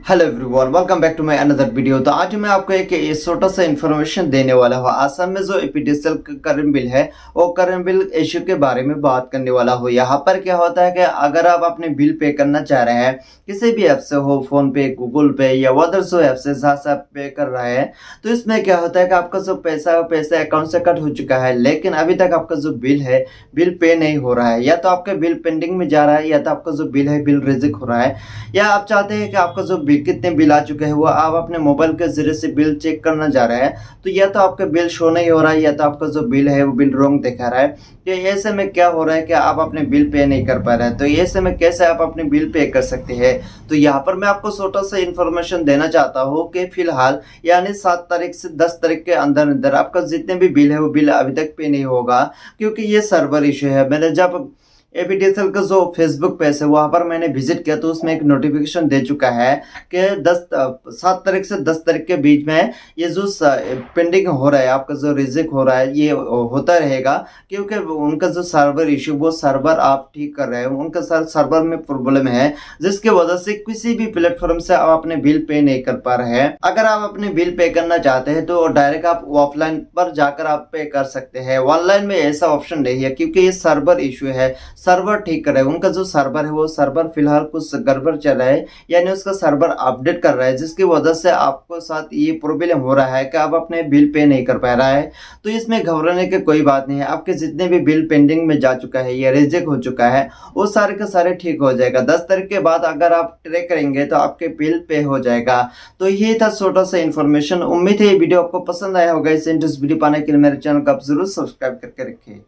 Hello everyone, welcome back to my another video. तो आज मैं आपको एक छोटा सा इन्फॉर्मेशन देने वाला हूँ। आसाम में जो एपीडीएसएल का करंट बिल है वो करंट बिल इश्यू के बारे में बात करने वाला हूँ। यहाँ पर क्या होता है कि अगर आप अपने बिल पे करना चाह रहे हैं किसी भी ऐप से, हो फोन पे, गूगल पे या अदर जो ऐप से जहाँ से आप पे कर रहे हैं, तो इसमें क्या होता है कि आपका जो पैसा अकाउंट से कट हो चुका है, लेकिन अभी तक आपका जो बिल है बिल पे नहीं हो रहा है। या तो आपका बिल पेंडिंग में जा रहा है, या तो आपका जो बिल है बिल रिजेक्ट हो रहा है, या आप चाहते हैं कि आपका जो कितने बिल आ चुके हैं वो आप अपने मोबाइल के जरिए से बिल चेक करना चाह रहे हैं, तो या तो आपका बिल शो नहीं हो रहा है, या तो आपका जो बिल है वो बिल रॉन्ग दिखा रहा है। तो ऐसे में क्या हो रहा है कि आप अपने बिल पे नहीं कर पा रहे हैं। तो ऐसे में कैसे आप अपने बिल पे कर सकते हैं, तो यहाँ पर मैं आपको छोटा सा इन्फॉर्मेशन देना चाहता हूँ कि फिलहाल यानी 7 तारीख से 10 तारीख के अंदर अंदर आपका जितने भी बिल है वो बिल अभी तक पे नहीं होगा, क्योंकि ये सर्वर इशू है। मैंने जब एपीडीएसएल का जो फेसबुक पेज है वहां पर मैंने विजिट किया तो उसमें एक नोटिफिकेशन दे चुका है कि 7 तारीख से 10 तारीख के बीच में ये जो पेंडिंग हो रहा है, आपका जो रिजेक्ट हो रहा है, ये होता रहेगा, क्योंकि उनका जो सर्वर इशू वो सर्वर आप ठीक कर रहे हैं, उनका सर्वर में प्रॉब्लम है, जिसकी वजह से किसी भी प्लेटफॉर्म से आप अपने बिल पे नहीं कर पा रहे हैं। अगर आप अपने बिल पे करना चाहते हैं तो डायरेक्ट आप ऑफलाइन पर जाकर आप पे कर सकते हैं। ऑनलाइन में ऐसा ऑप्शन नहीं है, क्योंकि ये सर्वर इशू है, सर्वर ठीक कर रहा है। उनका जो सर्वर है वो सर्वर फिलहाल कुछ गड़बड़ चल रहा है, यानी उसका सर्वर अपडेट कर रहा है, जिसकी वजह से आपको साथ ये प्रॉब्लम हो रहा है कि आप अपने बिल पे नहीं कर पा रहा है। तो इसमें घबराने की कोई बात नहीं है। आपके जितने भी बिल पेंडिंग में जा चुका है या रिजेक्ट हो चुका है वो सारे के सारे ठीक हो जाएगा। 10 तारीख के बाद अगर आप ट्रैक करेंगे तो आपके बिल पे हो जाएगा। तो ये था छोटा सा इन्फॉर्मेशन। उम्मीद है ये वीडियो आपको पसंद आया होगा। इस वीडियो पाने के लिए मेरे चैनल को आप जरूर सब्सक्राइब करके रखिए।